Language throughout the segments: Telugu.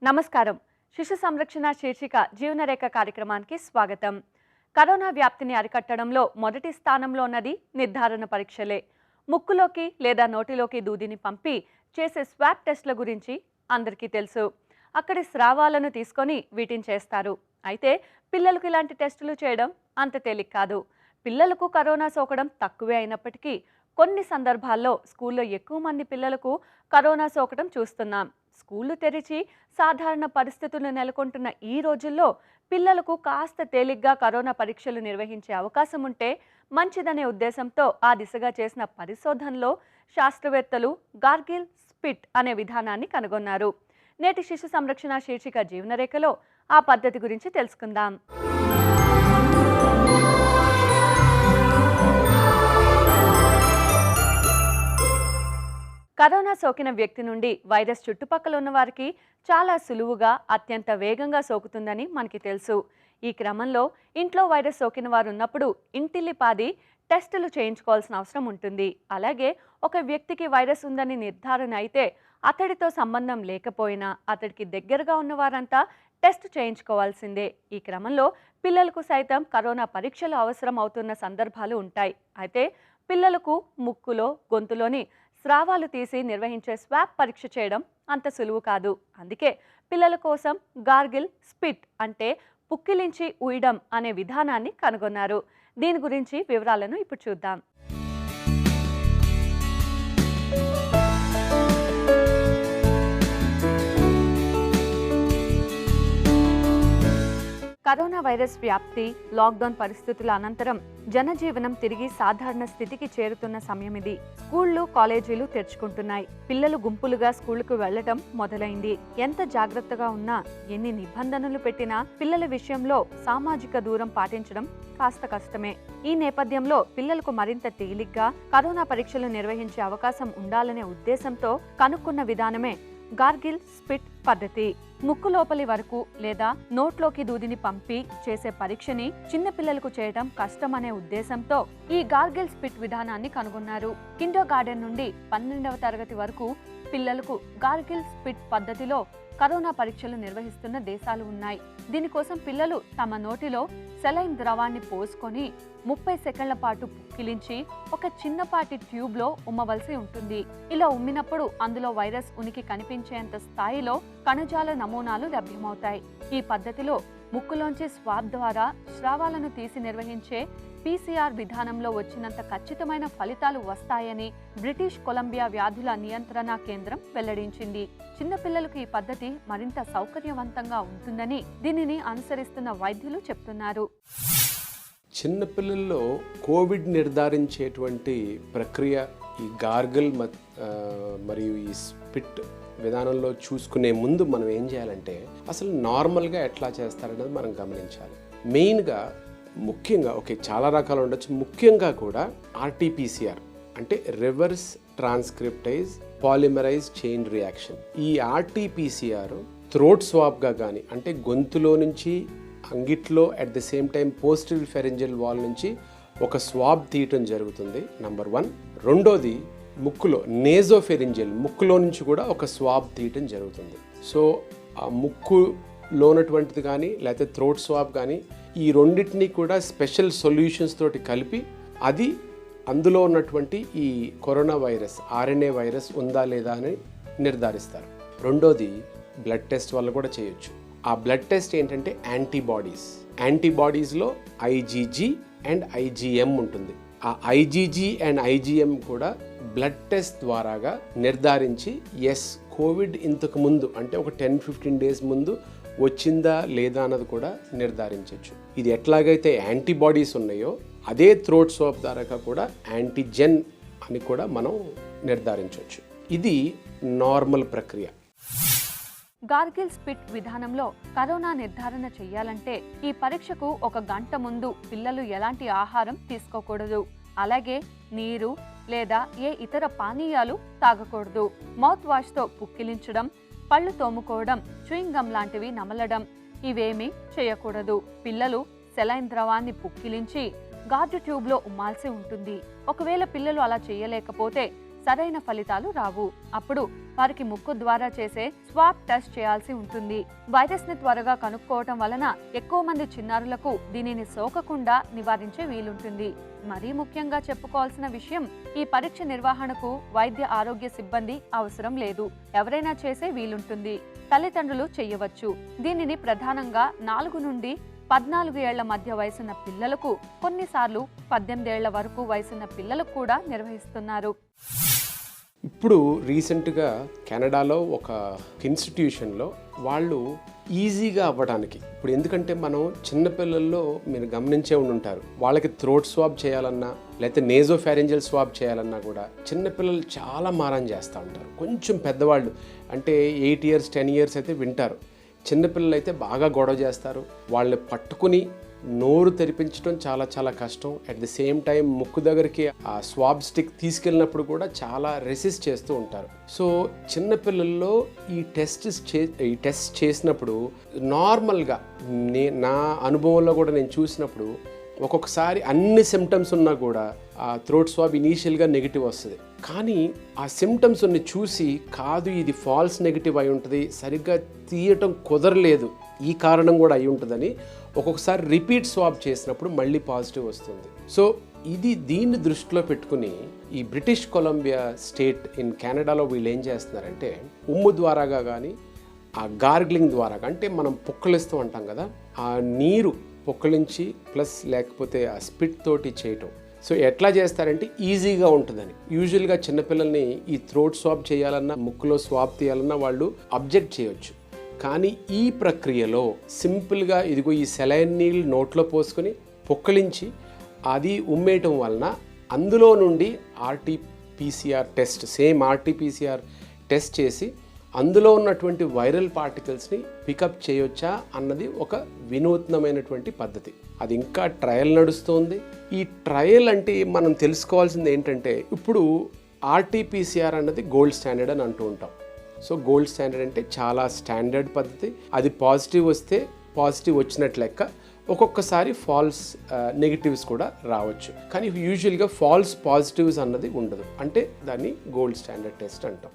నమస్కారం. శిశు సంరక్షణ శీర్షిక జీవనరేఖ కార్యక్రమానికి స్వాగతం. కరోనా వ్యాప్తిని అరికట్టడంలో మొదటి స్థానంలో ఉన్నది నిర్ధారణ పరీక్షలే. ముక్కులోకి లేదా నోటిలోకి దూదిని పంపి చేసే స్వాబ్ టెస్ట్ల గురించి అందరికీ తెలుసు. అక్కడి స్రావాలను తీసుకొని వీటిని చేస్తారు. అయితే పిల్లలకు ఇలాంటి టెస్టులు చేయడం అంత తేలిక కాదు. పిల్లలకు కరోనా సోకడం తక్కువే అయినప్పటికీ కొన్ని సందర్భాల్లో స్కూల్లో ఎక్కువ మంది పిల్లలకు కరోనా సోకడం చూస్తున్నాం. స్కూళ్లు తెరిచి సాధారణ పరిస్థితులు నెలకొంటున్న ఈ రోజుల్లో పిల్లలకు కాస్త తేలిగ్గా కరోనా పరీక్షలు నిర్వహించే అవకాశం ఉంటే మంచిదనే ఉద్దేశంతో ఆ దిశగా చేసిన పరిశోధనలో శాస్త్రవేత్తలు గార్గిల్ స్పిట్ అనే విధానాన్ని కనుగొన్నారు. నేటి శిశు సంరక్షణ శీర్షిక జీవనరేఖలో ఆ పద్ధతి గురించి తెలుసుకుందాం. కరోనా సోకిన వ్యక్తి నుండి వైరస్ చుట్టుపక్కల ఉన్న వారికి చాలా సులువుగా అత్యంత వేగంగా సోకుతుందని మనకి తెలుసు. ఈ క్రమంలో ఇంట్లో వైరస్ సోకిన వారు ఉన్నప్పుడు ఇంటిల్లిపాది టెస్టులు చేయించుకోవాల్సిన అవసరం ఉంటుంది. అలాగే ఒక వ్యక్తికి వైరస్ ఉందని నిర్ధారణ అయితే అతడితో సంబంధం లేకపోయినా అతడికి దగ్గరగా ఉన్న వారంతా టెస్ట్ చేయించుకోవాల్సిందే. ఈ క్రమంలో పిల్లలకు సైతం కరోనా పరీక్షలు అవసరం అవుతున్న సందర్భాలు ఉంటాయి. అయితే పిల్లలకు ముక్కులో గొంతులోని స్రావాలు తీసి నిర్వహించే స్వాబ్ పరీక్ష చేయడం అంత సులువు కాదు. అందుకే పిల్లల కోసం గార్గిల్ స్పిట్ అంటే పుక్కిలించి ఊయడం అనే విధానాన్ని కనుగొన్నారు. దీని గురించి వివరాలను ఇప్పుడు చూద్దాం. కరోనా వైరస్ వ్యాప్తి, లాక్డౌన్ పరిస్థితుల అనంతరం జనజీవనం తిరిగి సాధారణ స్థితికి చేరుతున్న సమయం ఇది. స్కూళ్లు, కాలేజీలు తెరుచుకుంటున్నాయి. పిల్లలు గుంపులుగా స్కూళ్లకు వెళ్లటం మొదలైంది. ఎంత జాగ్రత్తగా ఉన్నా, ఎన్ని నిబంధనలు పెట్టినా పిల్లల విషయంలో సామాజిక దూరం పాటించడం కాస్త కష్టమే. ఈ నేపథ్యంలో పిల్లలకు మరింత తేలిగ్గా కరోనా పరీక్షలు నిర్వహించే అవకాశం ఉండాలనే ఉద్దేశంతో కనుక్కున్న విధానమే గార్గిల్ స్పిట్ పద్ధతి. ముక్కు లోపలి వరకు లేదా నోట్లోకి దూదిని పంపి చేసే పరీక్షని చిన్న పిల్లలకు చేయడం కష్టమనే ఉద్దేశంతో ఈ గార్గిల్ స్పిట్ విధానాన్ని కనుగొన్నారు. కిండర్ గార్డెన్ నుండి 12వ తరగతి వరకు పిల్లలకు గార్గిల్ స్పిట్ పద్ధతిలో కరోనా పరీక్షలు నిర్వహిస్తున్న దేశాలు ఉన్నాయి. దీనికోసం పిల్లలు తమ నోటిలో సెలైన్ ద్రవాన్ని పోసుకొని 30 సెకండ్ల పాటు పుక్కిలించి ఒక చిన్నపాటి ట్యూబ్లో ఉమ్మవలసి ఉంటుంది. ఇలా ఉమ్మినప్పుడు అందులో వైరస్ ఉనికి కనిపించేంత స్థాయిలో కణజాల నమూనాలు లభ్యమవుతాయి. ఈ పద్ధతిలో ముక్కులోంచి స్వాబ్ ద్వారా స్రావాలను తీసి నిర్వహించే PCR విధానంలో వచ్చినంత ఖచ్చితమైన ఫలితాలు వస్తాయని బ్రిటిష్ కొలంబియా వ్యాధుల నియంత్రణ కేంద్రం వెల్లడించింది. చిన్నపిల్లలకు ఈ పద్ధతి మరింత సౌకర్యవంతంగా ఉంటుందని దీనిని అనుసరిస్తున్న వైద్యులు చెప్తున్నారు. చిన్నపిల్లల్లో కోవిడ్ నిర్ధారించేటువంటి ప్రక్రియ ఈ గార్గిల్ మరియు ఈ స్పిట్ విధానంలో చూసుకునే ముందు మనం ఏం చేయాలంటే అసలు నార్మల్గా ఎట్లా చేస్తారనేది మనం గమనించాలి. మెయిన్గా ముఖ్యంగా చాలా రకాలు ఉండొచ్చు. ముఖ్యంగా కూడా RT-PCR అంటే reverse transcriptase polymerase chain reaction. ఈ RT-PCR థ్రోట్ స్వాబ్గా కానీ అంటే గొంతులో నుంచి అంగిట్లో at the same time posterior pharyngeal wall నుంచి ఒక స్వాబ్ తీయటం జరుగుతుంది, నంబర్ 1. రెండోది ముక్కులో నేజోఫెరింజియల్ ముక్కులో నుంచి కూడా ఒక స్వాబ్ తీయటం జరుగుతుంది. సో ఆ ముక్కులో ఉన్నటువంటిది కానీ లేకపోతే థ్రోట్ స్వాబ్ కానీ ఈ రెండింటినీ కూడా స్పెషల్ సొల్యూషన్స్ తోటి కలిపి అది అందులో ఉన్నటువంటి ఈ కరోనా వైరస్ RNA వైరస్ ఉందా లేదా అని నిర్ధారిస్తారు. రెండోది బ్లడ్ టెస్ట్ వల్ల కూడా చేయొచ్చు. ఆ బ్లడ్ టెస్ట్ ఏంటంటే యాంటీబాడీస్లో IgG అండ్ IgM ఉంటుంది. ఆ IgG అండ్ IgM కూడా బ్లడ్ టెస్ట్ ద్వారాగా నిర్ధారించి కోవిడ్ ఇంతకు ముందు అంటే ఒక 10-15 డేస్ ముందు వచ్చిందా లేదా అన్నది కూడా నిర్ధారించవచ్చు. ఇది ఎట్లాగైతే యాంటీబాడీస్ ఉన్నాయో అదే థ్రోట్ స్వాబ్ ద్వారా కూడా యాంటీజెన్ అని కూడా మనం నిర్ధారించవచ్చు. ఇది నార్మల్ ప్రక్రియ. గార్గిల్ స్పిట్ విధానంలో కరోనా నిర్ధారణ చేయాలంటే ఈ పరీక్షకు 1 గంట ముందు పిల్లలు ఎలాంటి ఆహారం తీసుకోకూడదు. అలాగే నీరు లేదా ఏ ఇతర పానీయాలు తాగకూడదు. మౌత్ వాష్తో పుక్కిలించడం, పళ్ళు తోముకోవడం, చూయింగ్ గమ్ లాంటివి నమలడం ఇవేమీ చేయకూడదు. పిల్లలు సెలైన్ ద్రవాన్ని పుక్కిలించి గార్డు ట్యూబ్లో ఉమ్మాల్సి ఉంటుంది. ఒకవేళ పిల్లలు అలా చేయలేకపోతే సరైన ఫలితాలు రావు. అప్పుడు వారికి ముక్కు ద్వారా చేసే స్వాబ్ టెస్ట్ చేయాల్సి ఉంటుంది. వైరస్ ని త్వరగా కనుక్కోవటం వలన ఎక్కువ మంది చిన్నారులకు దీనిని సోకకుండా నివారించే వీలుంటుంది. మరీ ముఖ్యంగా చెప్పుకోవాల్సిన విషయం, ఈ పరీక్ష నిర్వహణకు వైద్య ఆరోగ్య సిబ్బంది అవసరం లేదు, ఎవరైనా చేసే వీలుంటుంది. తల్లిదండ్రులు చెయ్యవచ్చు. దీనిని ప్రధానంగా 4 నుండి 14 ఏళ్ల మధ్య వయసున్న పిల్లలకు, కొన్నిసార్లు 18 ఏళ్ల వరకు వయసున్న పిల్లలకు కూడా నిర్వహిస్తున్నారు. ఇప్పుడు రీసెంట్గా కెనడాలో ఒక ఇన్స్టిట్యూషన్లో వాళ్ళు ఈజీగా అవ్వడానికి, ఇప్పుడు ఎందుకంటే మనం చిన్నపిల్లల్లో మీరు గమనించే ఉంటారు, వాళ్ళకి థ్రోట్ స్వాబ్ చేయాలన్నా లేకపోతే నేజోఫారింజియల్ స్వాబ్ చేయాలన్నా కూడా చిన్నపిల్లలు చాలా మారం చేస్తూ ఉంటారు. కొంచెం పెద్దవాళ్ళు అంటే 8 years 10 years అయితే వింటారు. చిన్నపిల్లలు అయితే బాగా గొడవ చేస్తారు. వాళ్ళని పట్టుకుని నోరు తెరిపించడం చాలా చాలా కష్టం. అట్ ది సేమ్ టైం ముక్కు దగ్గరికి ఆ స్వాబ్ స్టిక్ తీసుకెళ్ళినప్పుడు కూడా చాలా రెసిస్ట్ చేస్తూ ఉంటారు. సో చిన్నపిల్లల్లో ఈ టెస్ట్ చేసినప్పుడు నార్మల్గా నా అనుభవంలో కూడా నేను చూసినప్పుడు ఒక్కొక్కసారి అన్ని సిమ్టమ్స్ ఉన్నా కూడా ఆ థ్రోట్ స్వాబ్ ఇనీషియల్గా నెగిటివ్ వస్తుంది. కానీ ఆ సిమ్టమ్స్ ఉన్ని చూసి కాదు ఇది ఫాల్స్ నెగిటివ్ అయి ఉంటుంది, సరిగ్గా తీయటం కుదరలేదు, ఈ కారణం కూడా అయి ఉంటుందని ఒక్కొక్కసారి రిపీట్ స్వాబ్ చేసినప్పుడు మళ్ళీ పాజిటివ్ వస్తుంది. సో దీన్ని దృష్టిలో పెట్టుకుని ఈ బ్రిటిష్ కొలంబియా స్టేట్ ఇన్ కెనడాలో వీళ్ళు ఏం చేస్తున్నారంటే ఉమ్ము ద్వారాగా కానీ ఆ గార్గ్లింగ్ ద్వారా, అంటే మనం పొక్కలిస్తూ ఉంటాం కదా, ఆ నీరు పొక్కలించి ప్లస్ లేకపోతే ఆ స్పిట్ తోటి చేయటం. సో ఎట్లా చేస్తారంటే ఈజీగా ఉంటుందని. యూజువల్గా చిన్నపిల్లల్ని ఈ థ్రోట్ స్వాబ్ చేయాలన్నా ముక్కులో స్వాబ్ తీయాలన్నా వాళ్ళు అబ్జెక్ట్ చేయొచ్చు. కానీ ఈ ప్రక్రియలో సింపుల్గా ఇదిగో ఈ సెలైన్ నీళ్ళు నోట్లో పోసుకొని పొక్కలించి అది ఉమ్మేయటం వలన అందులో నుండి RTPCR test, same RTPCR test చేసి అందులో ఉన్నటువంటి వైరల్ పార్టికల్స్ని పికప్ చేయొచ్చా అన్నది ఒక వినూత్నమైనటువంటి పద్ధతి. అది ఇంకా ట్రయల్ నడుస్తుంది. ఈ ట్రయల్ అంటే మనం తెలుసుకోవాల్సింది ఏంటంటే, ఇప్పుడు ఆర్టీపీసీఆర్ అన్నది గోల్డ్ స్టాండర్డ్ అని అంటూ ఉంటాం. సో గోల్డ్ స్టాండర్డ్ అంటే చాలా స్టాండర్డ్ పద్ధతి. అది పాజిటివ్ వస్తే పాజిటివ్ వచ్చినట్లు లెక్క, ఒక్కొక్కసారి ఫాల్స్ నెగిటివ్స్ కూడా రావచ్చు. కానీ యూజువల్గా ఫాల్స్ పాజిటివ్స్ అన్నది ఉండదు, అంటే దాన్ని గోల్డ్ స్టాండర్డ్ టెస్ట్ అంటాం.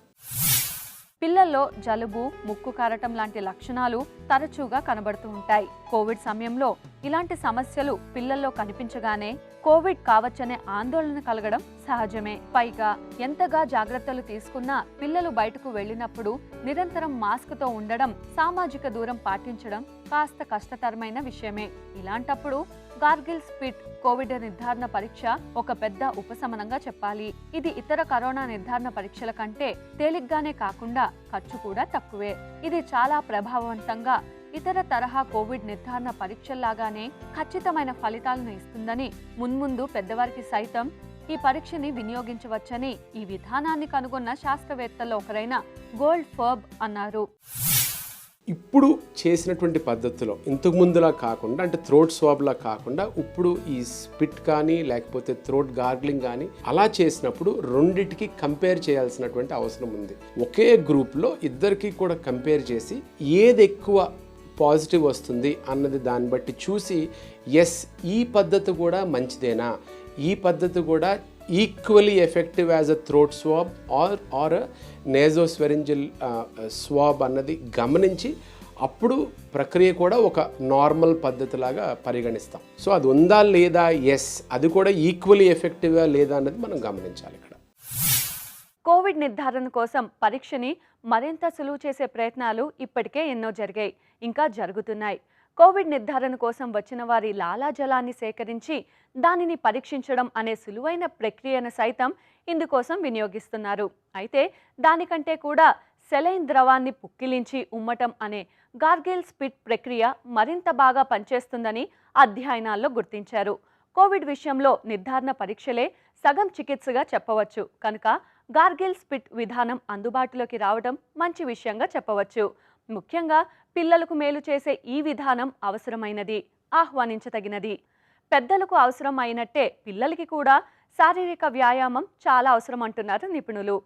పిల్లల్లో జలుబు, ముక్కు కారటం లాంటి లక్షణాలు తరచుగా కనబడుతూ ఉంటాయి. కోవిడ్ సమయంలో ఇలాంటి సమస్యలు పిల్లల్లో కనిపించగానే కోవిడ్ కావచ్చనే ఆందోళన కలగడం సహజమే. పైగా ఎంతగా జాగ్రత్తలు తీసుకున్నా పిల్లలు బయటకు వెళ్ళినప్పుడు నిరంతరం మాస్క్తో ఉండడం, సామాజిక దూరం పాటించడం కాస్త కష్టతరమైన విషయమే. ఇలాంటప్పుడు గార్గిల్ స్పిట్ కోవిడ్ నిర్ధారణ పరీక్ష ఒక పెద్ద ఉపశమనంగా చెప్పాలి. ఇది ఇతర కరోనా నిర్ధారణ పరీక్షల కంటే తేలిగ్గానే కాకుండా ఖర్చు కూడా తక్కువే. ఇది చాలా ప్రభావవంతంగా ఇతర తరహా కోవిడ్ నిర్ధారణ పరీక్షల్లాగానే ఖచ్చితమైన ఫలితాలను ఇస్తుందని, మున్ముందు పెద్దవారికి సైతం ఈ పరీక్షని వినియోగించవచ్చని ఈ విధానాన్ని కనుగొన్న శాస్త్రవేత్తల్లో ఒకరైన గోల్డ్ ఫర్బ్ అన్నారు. ఇప్పుడు చేసినటువంటి పద్ధతిలో ఇంతకు ముందులా కాకుండా, అంటే థ్రోట్ స్వాబ్లా కాకుండా, ఇప్పుడు ఈ స్పిట్ కానీ లేకపోతే థ్రోట్ గార్గ్లింగ్ కానీ అలా చేసినప్పుడు రెండిటికి కంపేర్ చేయాల్సినటువంటి అవసరం ఉంది. ఒకే గ్రూప్లో ఇద్దరికి కూడా కంపేర్ చేసి ఏది ఎక్కువ పాజిటివ్ వస్తుంది అన్నది దాన్ని బట్టి చూసి, ఎస్ ఈ పద్ధతి కూడా మంచిదేనా, ఈ పద్ధతి కూడా equally effective as a throat swab or nasopharyngeal swab అన్నది గమనించి అప్పుడు ప్రక్రియ కూడా ఒక నార్మల్ పద్ధతిలాగా పరిగణిస్తాం. సో అది ఉందా లేదా, ఎస్ అది కూడా ఈక్వలీ ఎఫెక్టివ్గా లేదా అన్నది మనం గమనించాలి. ఇక్కడ కోవిడ్ నిర్ధారణ కోసం పరీక్షని మరింత సులువు చేసే ప్రయత్నాలు ఇప్పటికే ఎన్నో జరిగాయి, ఇంకా జరుగుతున్నాయి. కోవిడ్ నిర్ధారణ కోసం వచ్చిన వారి లాలాజలాన్ని సేకరించి దానిని పరీక్షించడం అనే సులువైన ప్రక్రియను సైతం ఇందుకోసం వినియోగిస్తున్నారు. అయితే దానికంటే కూడా సెలైన్ ద్రవాన్ని పుక్కిలించి ఉమ్మటం అనే గార్గిల్ స్పిట్ ప్రక్రియ మరింత బాగా పనిచేస్తుందని అధ్యయనాల్లో గుర్తించారు. కోవిడ్ విషయంలో నిర్ధారణ పరీక్షలే సగం చికిత్సగా చెప్పవచ్చు కనుక గార్గిల్ స్పిట్ విధానం అందుబాటులోకి రావడం మంచి విషయంగా చెప్పవచ్చు. ముఖ్యంగా పిల్లలకు మేలు చేసే ఈ విధానం అవసరమైనది, ఆహ్వానించదగినది. పెద్దలకు అవసరం అయినట్టే పిల్లలకి కూడా శారీరక వ్యాయామం చాలా అవసరం అంటున్నారు నిపుణులు.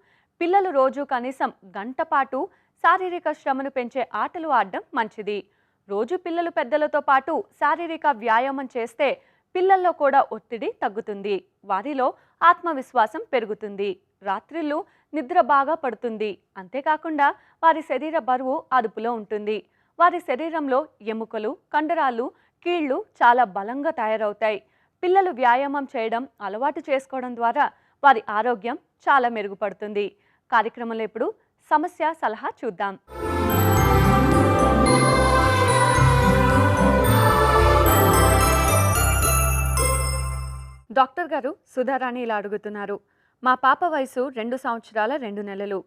పిల్లలు రోజు కనీసం గంట పాటు శారీరక శ్రమను పెంచే ఆటలు ఆడడం మంచిది. రోజు పిల్లలు పెద్దలతో పాటు శారీరక వ్యాయామం చేస్తే పిల్లల్లో కూడా ఒత్తిడి తగ్గుతుంది, వారిలో ఆత్మవిశ్వాసం పెరుగుతుంది. రాత్రిళ్ళు నిద్ర బాగా పడుతుంది. అంతేకాకుండా వారి శరీర బరువు అదుపులో ఉంటుంది. వారి శరీరంలో ఎముకలు, కండరాలు, కీళ్లు చాలా బలంగా తయారవుతాయి. పిల్లలు వ్యాయామం చేయడం అలవాటు చేసుకోవడం ద్వారా వారి ఆరోగ్యం చాలా మెరుగుపడుతుంది. కార్యక్రమంలో ఇప్పుడు సమస్య సలహా చూద్దాం. డాక్టర్ గారు, సుధారాణి ఇలా అడుగుతున్నారు. మా పాప వయసు 2 సంవత్సరాల 2 నెలలు.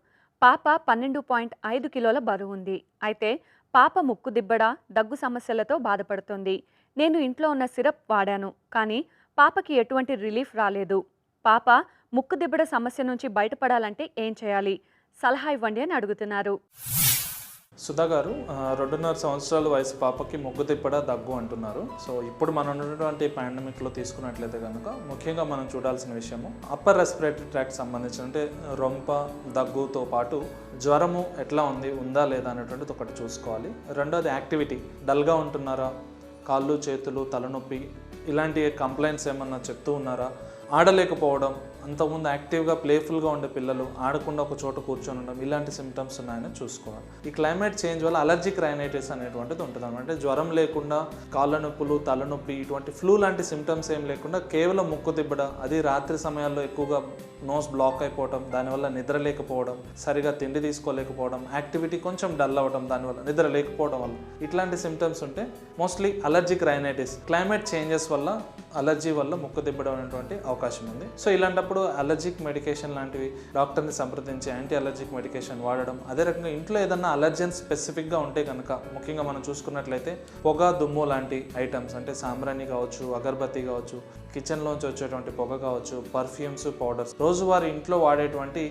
పాప 12.5 కిలోల బరువు ఉంది. అయితే పాప ముక్కు దిబ్బడ, దగ్గు సమస్యలతో బాధపడుతుంది. నేను ఇంట్లో ఉన్న సిరప్ వాడాను, కానీ పాపకి ఎటువంటి రిలీఫ్ రాలేదు. పాప ముక్కు దిబ్బడ సమస్య నుంచి బయటపడాలంటే ఏం చేయాలి? సలహా ఇవ్వండి అని అడుగుతున్నారు. సుధా గారు, 2.5 సంవత్సరాల వయసు పాపకి ముగ్గు తిప్పడ, దగ్గు అంటున్నారు. సో ఇప్పుడు మనం ఉన్నటువంటి పాండమిక్లో తీసుకున్నట్లయితే కనుక ముఖ్యంగా మనం చూడాల్సిన విషయము అప్పర్ రెస్పిరేటరీ ట్రాక్ట్ సంబంధించిన అంటే రొంప, దగ్గుతో పాటు జ్వరము ఎట్లా ఉందా లేదా అనేటువంటిది ఒకటి చూసుకోవాలి. రెండోది యాక్టివిటీ, డల్గా ఉంటున్నారా, కాళ్ళు చేతులు తలనొప్పి ఇలాంటి కంప్లైంట్స్ ఏమన్నా చెప్తూ ఉన్నారా, ఆడలేకపోవడం, అంతకుముందు యాక్టివ్గా ప్లేఫుల్గా ఉండే పిల్లలు ఆడకుండా ఒక చోట కూర్చొని ఉండడం, ఇలాంటి సిమ్టమ్స్ ఉన్నాయని చూసుకోవాలి. ఈ క్లైమేట్ చేంజ్ వల్ల అలర్జిక్ రైనైటిస్ అనేటువంటిది ఉంటుంది అనమాట. అంటే జ్వరం లేకుండా కాళ్ళ నొప్పులు, తలనొప్పి, ఇటువంటి ఫ్లూ లాంటి సిమ్టమ్స్ ఏం లేకుండా కేవలం ముక్కు తిప్పడం, అది రాత్రి సమయాల్లో ఎక్కువగా నోస్ బ్లాక్ అయిపోవడం, దానివల్ల నిద్ర లేకపోవడం, సరిగా తిండి తీసుకోలేకపోవడం, యాక్టివిటీ కొంచెం డల్ అవ్వడం, దానివల్ల నిద్ర లేకపోవడం వల్ల ఇట్లాంటి సిమ్టమ్స్ ఉంటే mostly allergic rhinitis, climate changes వల్ల అలర్జీ వల్ల ముక్కు తిప్పడం అనేటువంటి అవకాశం ఉంది. సో ఇలాంటప్పుడు అలర్జిక్ మెడికేషన్ లాంటివి డాక్టర్ని సంప్రదించి యాంటీ అలర్జిక్ మెడికేషన్ వాడడం. అదే రకంగా ఇంట్లో ఏదన్నా అలర్జెన్స్ స్పెసిఫిక్గా ఉంటే కనుక ముఖ్యంగా మనం చూసుకున్నట్లయితే పొగ, దుమ్ము లాంటి ఐటమ్స్ అంటే సాంబ్రాణి కావచ్చు, అగరబత్తి కావచ్చు, కిచెన్లోంచి వచ్చేటువంటి పొగ కావచ్చు, పర్ఫ్యూమ్స్, పౌడర్స్, రోజువారీ ఇంట్లో వాడేటువంటి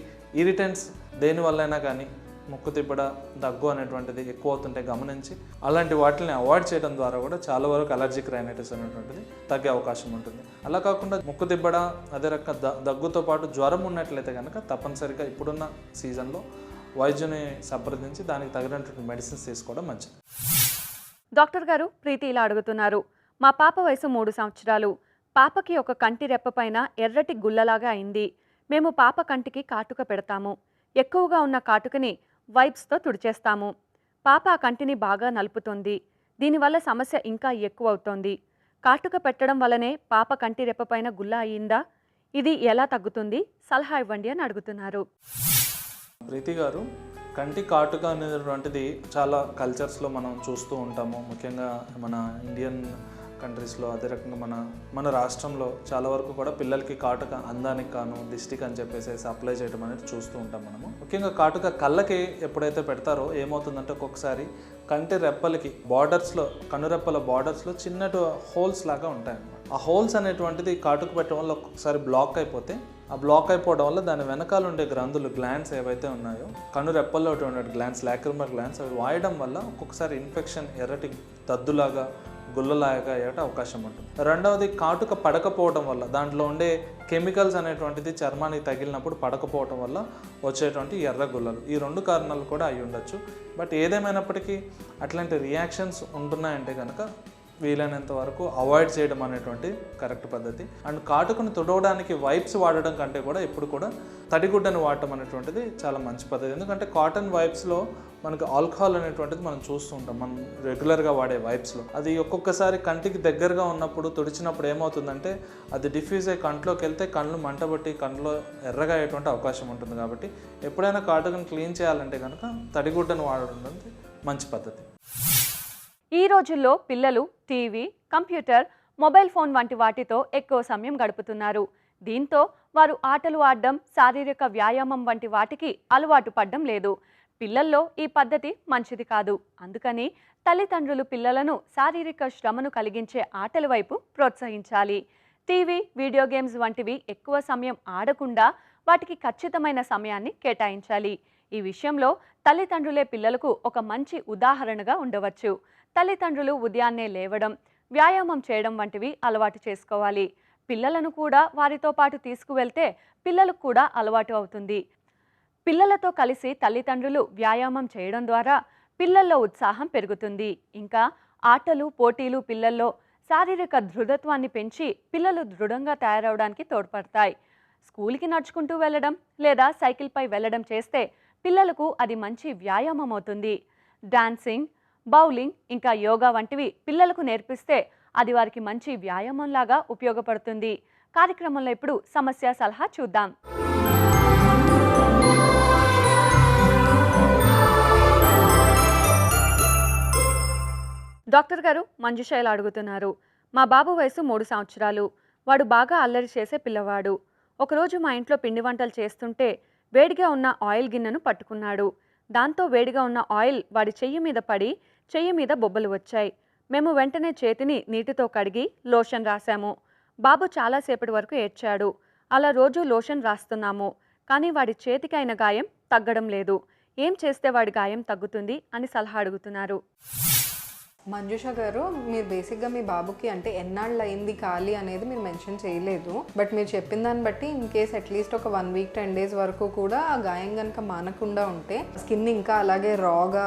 ఇరిటెంట్స్ దేనివల్లైనా కానీ ముక్కు తిప్పడ, దగ్గు అనేటువంటిది ఎక్కువ అవుతుంటే గమనించి అలాంటి వాటిని అవాయిడ్ చేయడం ద్వారా కూడా చాలా వరకు అలర్జిక్ రైనైటిస్ అనేటువంటిది తగ్గే అవకాశం ఉంటుంది. అలా కాకుండా ముక్కు తిప్పడ, అదే రకంగా దగ్గుతో పాటు జ్వరం ఉన్నట్లయితే కనుక తప్పనిసరిగా ఇప్పుడున్న సీజన్లో వైద్యుని సంప్రదించి దానికి తగినటువంటి మెడిసిన్స్ తీసుకోవడం మంచిది. డాక్టర్ గారు, ప్రీతి ఇలా అడుగుతున్నారు. మా పాప వయసు 3 సంవత్సరాలు. పాపకి ఒక కంటి రెప్ప పైన ఎర్రటి గుల్లలాగా అయింది. మేము పాప కంటికి కాటుక పెడతాము. ఎక్కువగా ఉన్న కాటుకని వైప్స్తో తుడిచేస్తాము. పాప ఆ కంటిని బాగా నలుపుతోంది. దీనివల్ల సమస్య ఇంకా ఎక్కువ అవుతోంది. కాటుక పెట్టడం వల్లనే పాప కంటి రెప్పపైన గుల్ల అయ్యిందా? ఇది ఎలా తగ్గుతుంది? సలహా ఇవ్వండి అని అడుగుతున్నారు. ప్రీతి గారు, కంటి కాటుక అనేటువంటిది చాలా కల్చర్స్లో మనం చూస్తూ ఉంటాము. ముఖ్యంగా మన ఇండియన్ కంట్రీస్లో, అదే రకంగా మన రాష్ట్రంలో చాలా వరకు కూడా పిల్లలకి కాటుక అందానికి కాను, దిష్టికి అని చెప్పేసి అప్లై చేయడం అనేది చూస్తూ ఉంటాం మనము. ముఖ్యంగా కాటుక కళ్ళకి ఎప్పుడైతే పెడతారో ఏమవుతుందంటే ఒక్కొక్కసారి కంటి రెప్పలకి బార్డర్స్లో, కనురెప్పల బార్డర్స్లో చిన్నటి హోల్స్ లాగా ఉంటాయన్నమాట. ఆ హోల్స్ అనేటువంటిది కాటుక పెట్టడం వల్ల ఒక్కొక్కసారి బ్లాక్ అయిపోతే, ఆ బ్లాక్ అయిపోవడం వల్ల దాని వెనకాల ఉండే గ్రంథులు, గ్లాండ్స్ ఏవైతే ఉన్నాయో, కనురెప్పల్లో ఉండే గ్లాండ్స్, లాక్రిమల్ గ్లాండ్స్, అవి వాయడం వల్ల ఒక్కొక్కసారి ఇన్ఫెక్షన్, ఎర్రటి దద్దులాగా, గుల్లలాగా అయ్యే అవకాశం ఉంటుంది. రెండవది, కాటుక పడకపోవడం వల్ల, దాంట్లో ఉండే కెమికల్స్ అనేటువంటిది చర్మానికి తగిలినప్పుడు పడకపోవడం వల్ల వచ్చేటువంటి ఎర్ర గుల్లలు. ఈ 2 కారణాలు కూడా అయి ఉండొచ్చు. బట్ ఏదేమైనప్పటికీ అట్లాంటి రియాక్షన్స్ ఉంటున్నాయంటే కనుక వీలైనంత వరకు అవాయిడ్ చేయడం అనేటువంటి కరెక్ట్ పద్ధతి. అండ్ కాటుకను తుడవడానికి వైప్స్ వాడడం కంటే కూడా ఎప్పుడు కూడా తడిగుడ్డను వాడటం అనేటువంటిది చాలా మంచి పద్ధతి. ఎందుకంటే కాటన్ వైప్స్లో మనకు ఆల్కహాల్ అనేటువంటిది మనం చూస్తూ ఉంటాం, మనం రెగ్యులర్గా వాడే వైప్స్లో. అది ఒక్కొక్కసారి కంటికి దగ్గరగా ఉన్నప్పుడు తుడిచినప్పుడు ఏమవుతుందంటే అది డిఫ్యూజ్ అయ్యి కంట్లోకి వెళ్తే కళ్ళు మంటబట్టి కంట్లో ఎర్రగా అయ్యేటువంటి అవకాశం ఉంటుంది. కాబట్టి ఎప్పుడైనా కాటుకను క్లీన్ చేయాలంటే కనుక తడిగుడ్డను వాడడం అనేది మంచి పద్ధతి. ఈ రోజుల్లో పిల్లలు టీవీ, కంప్యూటర్, మొబైల్ ఫోన్ వంటి వాటితో ఎక్కువ సమయం గడుపుతున్నారు. దీంతో వారు ఆటలు ఆడడం, శారీరక వ్యాయామం వంటి వాటికి అలవాటు పడడం లేదు. పిల్లల్లో ఈ పద్ధతి మంచిది కాదు. అందుకని తల్లిదండ్రులు పిల్లలను శారీరక శ్రమను కలిగించే ఆటల వైపు ప్రోత్సహించాలి. టీవీ, వీడియో గేమ్స్ వంటివి ఎక్కువ సమయం ఆడకుండా వాటికి ఖచ్చితమైన సమయాన్ని కేటాయించాలి. ఈ విషయంలో తల్లిదండ్రులే పిల్లలకు ఒక మంచి ఉదాహరణగా ఉండవచ్చు. తల్లిదండ్రులు ఉదయాన్నే లేవడం, వ్యాయామం చేయడం వంటివి అలవాటు చేసుకోవాలి. పిల్లలను కూడా వారితో పాటు తీసుకువెళ్తే పిల్లలకు కూడా అలవాటు అవుతుంది. పిల్లలతో కలిసి తల్లిదండ్రులు వ్యాయామం చేయడం ద్వారా పిల్లల్లో ఉత్సాహం పెరుగుతుంది. ఇంకా ఆటలు, పోటీలు పిల్లల్లో శారీరక దృఢత్వాన్ని పెంచి పిల్లలు దృఢంగా తయారవడానికి తోడ్పడతాయి. స్కూల్కి నడుచుకుంటూ వెళ్ళడం లేదా సైకిల్పై వెళ్ళడం చేస్తే పిల్లలకు అది మంచి వ్యాయామం అవుతుంది. డాన్సింగ్, బౌలింగ్ ఇంకా యోగా వంటివి పిల్లలకు నేర్పిస్తే అది వారికి మంచి వ్యాయామంలాగా ఉపయోగపడుతుంది. కార్యక్రమంలో ఇప్పుడు సమస్య సలహా చూద్దాం. డాక్టర్ గారు, మంజుష ఇలా అడుగుతున్నారు. మా బాబు వయసు 3 సంవత్సరాలు. వాడు బాగా అల్లరి చేసే పిల్లవాడు. ఒకరోజు మా ఇంట్లో పిండి వంటలు చేస్తుంటే వేడిగా ఉన్న ఆయిల్ గిన్నెను పట్టుకున్నాడు. దాంతో వేడిగా ఉన్న ఆయిల్ వాడి చెయ్యి మీద పడి చెయ్యి మీద బొబ్బలు వచ్చాయి. మేము వెంటనే చేతిని నీటితో కడిగి లోషన్ రాశాము. బాబు చాలాసేపటి వరకు ఏడ్చాడు. అలా రోజు లోషన్ రాస్తున్నాము. కానీ వాడి చేతికి అయిన గాయం తగ్గడం లేదు. ఏం చేస్తే వాడి గాయం తగ్గుతుంది అని సలహా అడుగుతున్నారు. మంజుష గారు, మీరు బేసిక్గా మీ బాబుకి అంటే ఎన్నాళ్ళు అయింది ఖాళీ అనేది మీరు మెన్షన్ చేయలేదు. బట్ మీరు చెప్పిన దాన్ని బట్టి ఇన్ కేస్ అట్లీస్ట్ ఒక 1 వీక్ 10 డేస్ వరకు కూడా ఆ గాయం కనుక మానకుండా ఉంటే, స్కిన్ ఇంకా అలాగే రాగా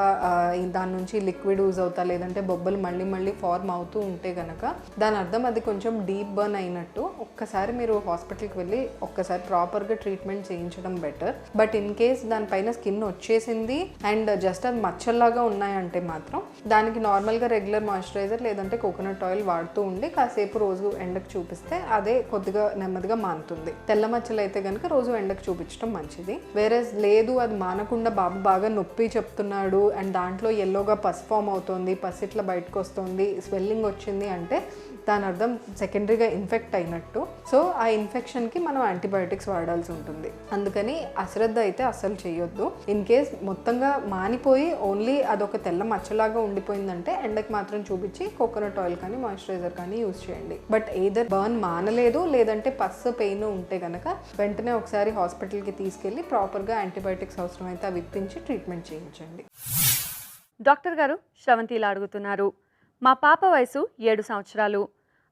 దాని నుంచి లిక్విడ్ యూజ్ అవుతా లేదంటే బొబ్బలు మళ్ళీ మళ్ళీ ఫార్మ్ అవుతూ ఉంటే కనుక దాని అర్థం అది కొంచెం డీప్ బర్న్ అయినట్టు. ఒక్కసారి మీరు హాస్పిటల్కి వెళ్ళి ఒక్కసారి ప్రాపర్గా ట్రీట్మెంట్ చేయించడం బెటర్. బట్ ఇన్ కేస్ దానిపైన స్కిన్ వచ్చేసింది అండ్ జస్ట్ అది మచ్చల్లాగా ఉన్నాయంటే మాత్రం దానికి నార్మల్గా రెగ్యులర్ మాయిశ్చరైజర్ లేదంటే కోకోనట్ ఆయిల్ వాడుతూ ఉండి కాసేపు రోజు ఎండకు చూపిస్తే అదే కొద్దిగా నెమ్మదిగా మానుతుంది. తెల్ల మచ్చలు అయితే కనుక రోజు ఎండకు చూపించడం మంచిది. వేరే లేదు, అది మానకుండా బాబు బాగా నొప్పి చెప్తున్నాడు అండ్ దాంట్లో ఎల్లోగా పస్ ఫామ్ అవుతుంది, పస్ ఇట్లా బయటకు వస్తుంది, స్వెల్లింగ్ వచ్చింది అంటే దాని అర్థం సెకండరీగా ఇన్ఫెక్ట్ అయినట్టు. సో ఆ ఇన్ఫెక్షన్కి మనం యాంటీబయాటిక్స్ వాడాల్సి ఉంటుంది. అందుకని అశ్రద్ధ అయితే అస్సలు చేయొద్దు. ఇన్ కేస్ మొత్తంగా మానిపోయి ఓన్లీ అదొక తెల్ల మచ్చలాగా ఉండిపోయిందంటే ఎండకి మాత్రం చూపించి కోకోనట్ ఆయిల్ కానీ మాయిశ్చరైజర్ కానీ యూజ్ చేయండి. బట్ ఏదర్ బర్న్ మానలేదు లేదంటే పస్సు పెయిన్ ఉంటే కనుక వెంటనే ఒకసారి హాస్పిటల్కి తీసుకెళ్ళి ప్రాపర్గా యాంటీబయాటిక్స్ అవసరమైతే అవి ఇప్పించి ట్రీట్మెంట్ చేయించండి. డాక్టర్ గారు, శ్రవంతి ఇలా అడుగుతున్నారు. మా పాప వయసు 7 సంవత్సరాలు.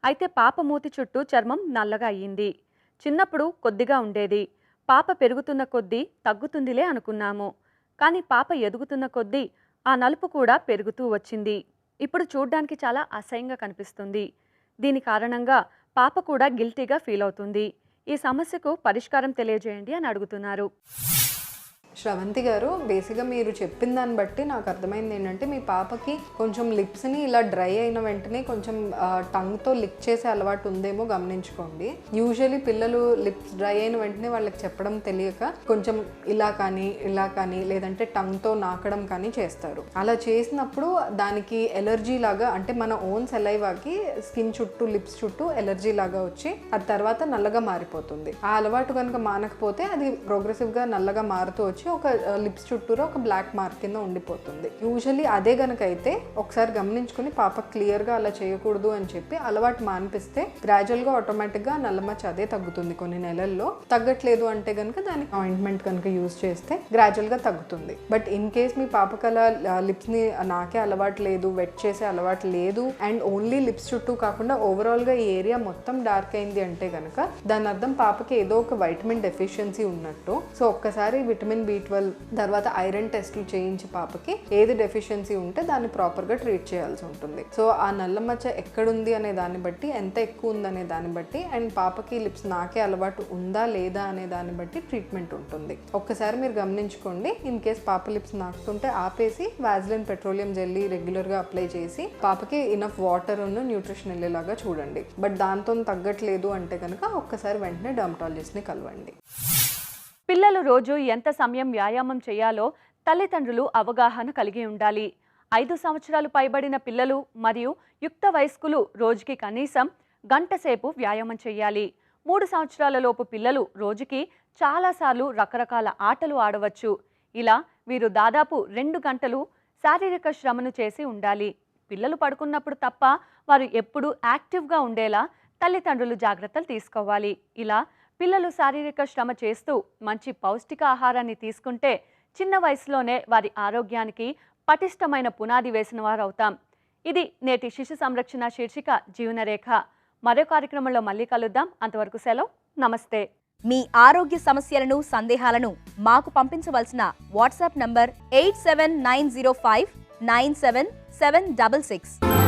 అయితే పాప మూతి చుట్టూ చర్మం నల్లగా అయ్యింది. చిన్నప్పుడు కొద్దిగా ఉండేది. పాప పెరుగుతున్న కొద్దీ తగ్గుతుందిలే అనుకున్నాము. కానీ పాప ఎదుగుతున్న కొద్దీ ఆ నలుపు కూడా పెరుగుతూ వచ్చింది. ఇప్పుడు చూడ్డానికి చాలా అసహ్యంగా కనిపిస్తుంది. దీని కారణంగా పాప కూడా గిల్టీగా ఫీల్ అవుతుంది. ఈ సమస్యకు పరిష్కారం తెలియజేయండి అని అడుగుతున్నారు. శ్రవంతి గారు, బేసిక్గా మీరు చెప్పిన దాన్ని బట్టి నాకు అర్థమైంది ఏంటంటే మీ పాపకి కొంచెం లిప్స్ని ఇలా డ్రై అయిన వెంటనే కొంచెం టంగ్తో లిక్ చేసే అలవాటు ఉందేమో గమనించుకోండి. యూజువలీ పిల్లలు లిప్స్ డ్రై అయిన వెంటనే వాళ్ళకి చెప్పడం తెలియక కొంచెం ఇలా కానీ లేదంటే టంగ్తో నాకడం కానీ చేస్తారు. అలా చేసినప్పుడు దానికి ఎలర్జీ లాగా అంటే మన ఓన్ సెలైవాకి స్కిన్ చుట్టూ లిప్స్ చుట్టూ ఎలర్జీ లాగా వచ్చి అది తర్వాత నల్లగా మారిపోతుంది. ఆ అలవాటు కనుక మానకపోతే అది ప్రోగ్రెసివ్గా నల్లగా మారుతూ వచ్చి ఒక లిప్స్ చుట్టూరా ఒక బ్లాక్ మార్క్ కింద ఉండిపోతుంది. యూజువల్లీ అదే గనక అయితే ఒకసారి గమనించుకుని పాప క్లియర్గా అలా చేయకూడదు అని చెప్పి అలవాటు మానిపిస్తే గ్రాడ్యువల్గా ఆటోమేటిక్గా నల్లమచ్చ అదే తగ్గుతుంది. కొన్ని నెలల్లో తగ్గట్లేదు అంటే కనుక దానికి ఆయింట్మెంట్ కనుక యూజ్ చేస్తే గ్రాడ్యువల్గా తగ్గుతుంది. బట్ ఇన్ కేస్ మీ పాపకి అలా లిప్స్ని నాకే అలవాటు లేదు, వెట్ చేసే అలవాటు లేదు అండ్ ఓన్లీ లిప్స్ చుట్టూ కాకుండా ఓవరాల్గా ఈ ఏరియా మొత్తం డార్క్ అయింది అంటే కనుక దాని అర్థం పాపకి ఏదో ఒక వైటమిన్ డెఫిషియన్సీ ఉన్నట్టు. సో ఒక్కసారి విటమిన్ B12 తర్వాత ఐరన్ టెస్టులు చేయించి పాపకి ఏది డెఫిషియన్సీ ఉంటే దాన్ని ప్రాపర్గా ట్రీట్ చేయాల్సి ఉంటుంది. సో ఆ నల్ల మచ్చ ఎక్కడుంది అనే దాన్ని బట్టి, ఎంత ఎక్కువ ఉందనే దాన్ని బట్టి అండ్ పాపకి లిప్స్ నాకే అలవాటు ఉందా లేదా అనే దాన్ని బట్టి ట్రీట్మెంట్ ఉంటుంది. ఒక్కసారి మీరు గమనించుకోండి. ఇన్ కేస్ పాప లిప్స్ నాకుతుంటే ఆపేసి వాజ్లిన్ పెట్రోలియం జెల్లీ రెగ్యులర్గా అప్లై చేసి పాపకి ఇనఫ్ వాటర్ ఉన్న న్యూట్రిషన్ వెళ్ళేలాగా చూడండి. బట్ దాంతో తగ్గట్లేదు అంటే కనుక ఒక్కసారి వెంటనే డర్మటాలజిస్ట్ని కలవండి. పిల్లలు రోజు ఎంత సమయం వ్యాయామం చేయాలో తల్లిదండ్రులు అవగాహన కలిగి ఉండాలి. 5 సంవత్సరాలు పైబడిన పిల్లలు మరియు యుక్త వయస్కులు రోజుకి కనీసం గంట సేపు వ్యాయామం చేయాలి. 3 సంవత్సరాల లోపు పిల్లలు రోజుకి చాలాసార్లు రకరకాల ఆటలు ఆడవచ్చు. ఇలా వీరు దాదాపు 2 గంటలు శారీరక శ్రమను చేసి ఉండాలి. పిల్లలు పడుకున్నప్పుడు తప్ప వారు ఎప్పుడూ యాక్టివ్గా ఉండేలా తల్లిదండ్రులు జాగ్రత్తలు తీసుకోవాలి. ఇలా పిల్లలు శారీరక శ్రమ చేస్తూ మంచి పౌష్టిక ఆహారాన్ని తీసుకుంటే చిన్న వయసులోనే వారి ఆరోగ్యానికి పటిష్టమైన పునాది వేసిన వారు అవుతాం. ఇది నేటి శిశు సంరక్షణ శీర్షిక జీవనరేఖ. మరో కార్యక్రమంలో మళ్ళీ కలుద్దాం. అంతవరకు సెలవు. నమస్తే. మీ ఆరోగ్య సమస్యలను, సందేహాలను మాకు పంపించవలసిన వాట్సాప్ నంబర్ 87905 97766.